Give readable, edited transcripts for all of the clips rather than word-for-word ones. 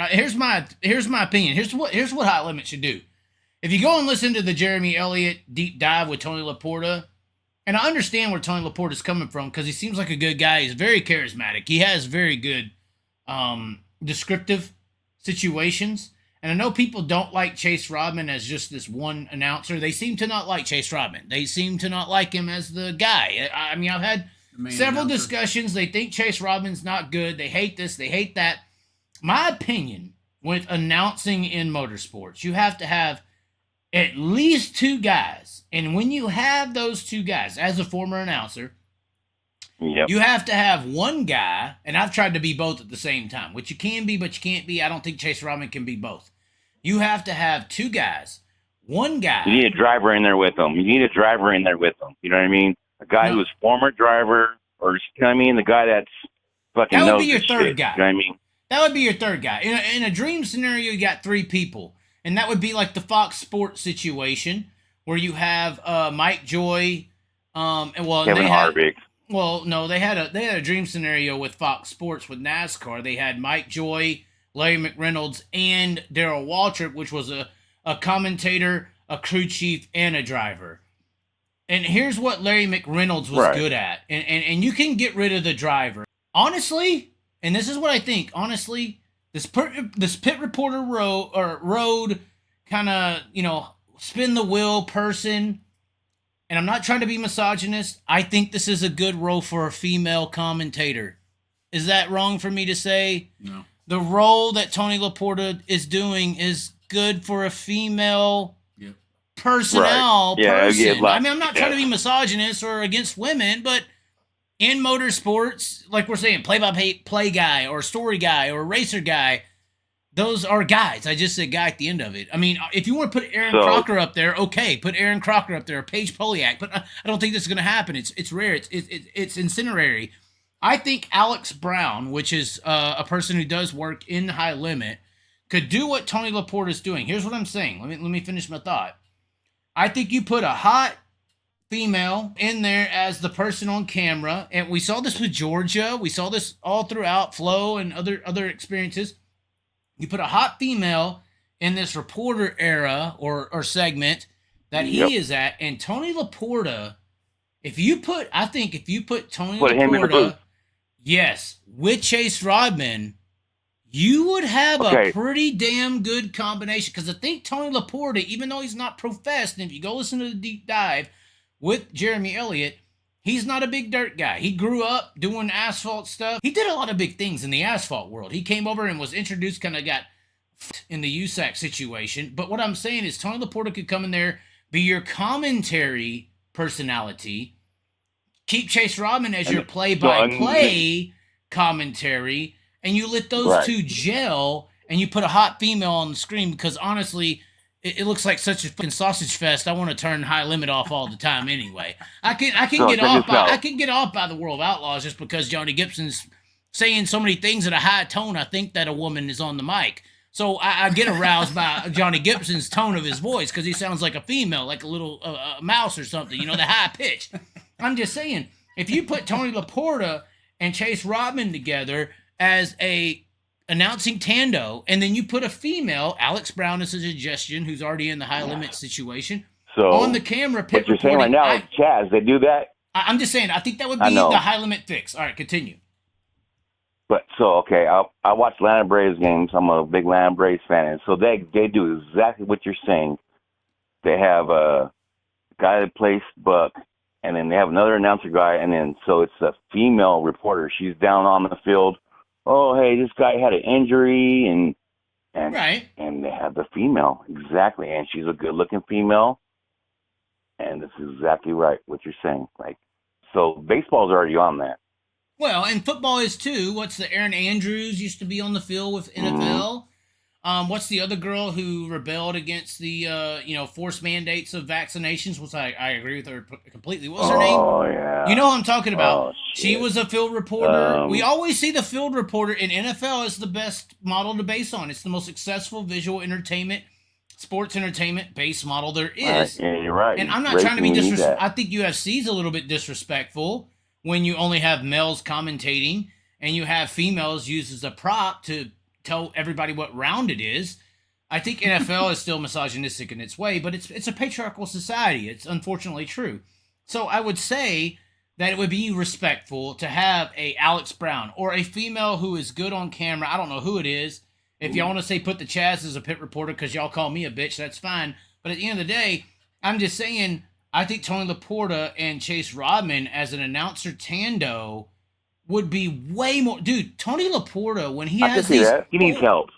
Here's my opinion. Here's what High Limit should do. If you go and listen to the Jeremy Elliott deep dive with Tony LaPorta, and I understand where Tony LaPorta is coming from because he seems like a good guy. He's very charismatic. He has very good descriptive situations. And I know people don't like Chase Rodman as just this one announcer. They seem to not like Chase Rodman. They seem to not like him as the guy. I mean, I've had several discussions. They think Chase Rodman's not good. They hate this. They hate that. My opinion with announcing in motorsports, you have to have at least two guys. And when you have those two guys, as a former announcer, you have to have one guy, and I've tried to be both at the same time, which you can be, but you can't be. I don't think Chase Rodman can be both. You have to have two guys. One guy. You need a driver in there with them. You know what I mean? A guy who's former driver, or, you know what I mean? The guy that's fucking knows that would be your third shit, guy. You know what I mean? That would be your third guy. In a dream scenario, you got three people. And that would be like the Fox Sports situation where you have Mike Joy, and Kevin Harvick. Well, no, they had a dream scenario with Fox Sports with NASCAR. They had Mike Joy, Larry McReynolds, and Darrell Waltrip, which was a commentator, a crew chief, and a driver. And here's what Larry McReynolds was good at. And you can get rid of the driver. Honestly, and this is what I think, honestly, this pit reporter road kind of, spin the wheel person. And I'm not trying to be misogynist. I think this is a good role for a female commentator. Is that wrong for me to say? No. The role that Tony LaPorta is doing is good for a female personnel person. I mean, I'm not trying to be misogynist or against women, but in motorsports, like we're saying, play-by-play guy or story guy or racer guy, those are guys. I just said guy at the end of it. I mean, if you want to put Aaron Crocker up there, okay, put Aaron Crocker up there, Paige Poliak, but I don't think this is going to happen. It's rare. It's incinerary. I think Alex Brown, which is a person who does work in High Limit, could do what Tony LaPorta is doing. Here's what I'm saying. Let me finish my thought. I think you put a hot female in there as the person on camera, and we saw this with Georgia. We saw this all throughout Flo and other experiences. You put a hot female in this reporter era or segment that he is at, and Tony LaPorta, if you put Tony LaPorta, yes, with Chase Rodman, you would have a pretty damn good combination. Because I think Tony LaPorta, even though he's not professed, and if you go listen to the deep dive with Jeremy Elliott, he's not a big dirt guy. He grew up doing asphalt stuff. He did a lot of big things in the asphalt world. He came over and was introduced, kind of got in the USAC situation. But what I'm saying is Tony LaPorta could come in there, be your commentary personality, keep Chase Rodman as your play-by-play commentary, and you let those two gel, and you put a hot female on the screen, because honestly, it looks like such a fucking sausage fest. I want to turn High Limit off all the time anyway. I can get off by the World of Outlaws just because Johnny Gibson's saying so many things at a high tone. I think that a woman is on the mic. So I get aroused by Johnny Gibson's tone of his voice because he sounds like a female, like a little mouse or something, the high pitch. I'm just saying, if you put Tony LaPorta and Chase Rodman together as a announcing Tando, and then you put a female, Alex Brown as a suggestion, who's already in the High Limit situation, on the camera. What you're saying right now is Chaz, they do that? I'm just saying, I think that would be the High Limit fix. All right, continue. But, I watch Atlanta Braves games. I'm a big Atlanta Braves fan, and so they do exactly what you're saying. They have a guy that plays Buck, and then they have another announcer guy, and then so it's a female reporter. She's down on the field. Oh, hey, this guy had an injury, and they have the female, exactly, and she's a good-looking female, and this is exactly right, what you're saying. So baseball's already on that. Well, and football is too. What's the Aaron Andrews used to be on the field with NFL? What's the other girl who rebelled against the forced mandates of vaccinations? Which I agree with her completely. What was her name? Oh yeah. You know what I'm talking about. Oh, she was a field reporter. We always see the field reporter in NFL as the best model to base on. It's the most successful visual entertainment, sports entertainment base model there is. Yeah, you're right. And I'm not trying to be disrespectful. I think UFC's a little bit disrespectful when you only have males commentating and you have females used as a prop to tell everybody what round it is. I think NFL is still misogynistic in its way, but it's a patriarchal society. It's unfortunately true. So I would say that it would be respectful to have a Alex Brown or a female who is good on camera. I don't know who it is. If y'all want to say put the Chaz as a pit reporter because y'all call me a bitch, that's fine. But at the end of the day, I'm just saying I think Tony LaPorta and Chase Rodman as an announcer tando would be way more. Dude, Tony LaPorta, when he has these... He needs help.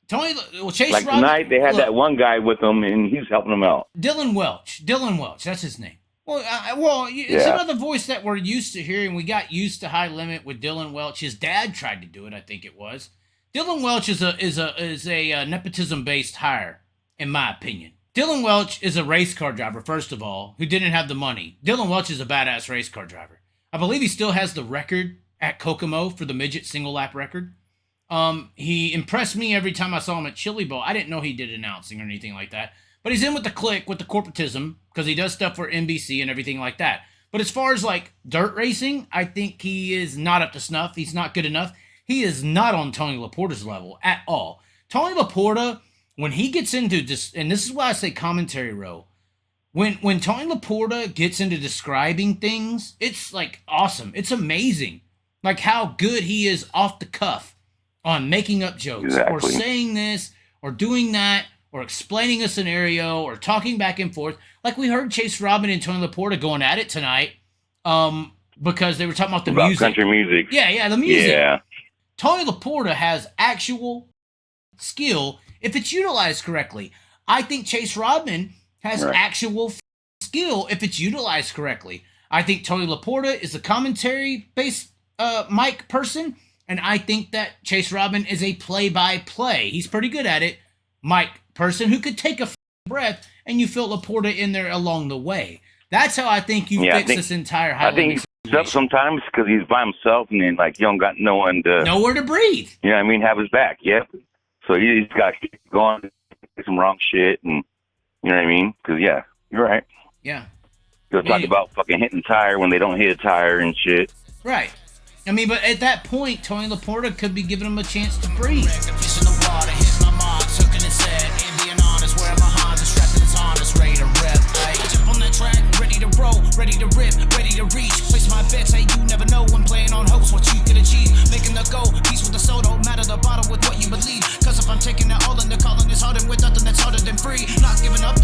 Chase like Rodman, tonight, they had that one guy with them, and he was helping them out. Dylan Welch, that's his name. It's another voice that we're used to hearing. We got used to High Limit with Dylan Welch. His dad tried to do it, I think it was. Dylan Welch is a nepotism-based hire, in my opinion. Dylan Welch is a race car driver, first of all, who didn't have the money. Dylan Welch is a badass race car driver. I believe he still has the record at Kokomo for the midget single lap record. He impressed me every time I saw him at Chili Bowl. I didn't know he did announcing or anything like that. But he's in with the clique, with the corporatism, because he does stuff for NBC and everything like that. But as far as like dirt racing, I think he is not up to snuff. He's not good enough. He is not on Tony LaPorta's level at all. Tony LaPorta, when he gets into this, and this is why I say commentary row, when Tony LaPorta gets into describing things, it's like awesome. It's amazing. Like how good he is off the cuff on making up jokes or saying this or doing that or explaining a scenario or talking back and forth. Like we heard Chase Rodman and Tony LaPorta going at it tonight because they were talking about the music. Country music. Yeah, the music. Yeah. Tony LaPorta has actual skill if it's utilized correctly. I think Chase Rodman has actual skill if it's utilized correctly. I think Tony LaPorta is a commentary-based mic person, and I think that Chase Rodman is a play-by-play. He's pretty good at it. Mic person who could take a breath, and you feel LaPorta in there along the way. That's how I think you fix this entire High Limit. He's up sometimes because he's by himself and then like you don't got nowhere to breathe. You know what I mean? Have his back. Yep. So he's got to keep going, do some wrong shit, and you know what I mean? Because you're right. Yeah. He'll talk about fucking hitting tire when they don't hit a tire and shit. Right. I mean, but at that point, Tony LaPorta could be giving him a chance to breathe. Ready to rip, ready to reach. Place my bets, hey, you never know when playing on hopes what you could achieve. Making the goal, peace with the soul, don't matter the bottle with what you believe. Cause if I'm taking it all in the calling, it's harder with nothing that's harder than free. Not giving up,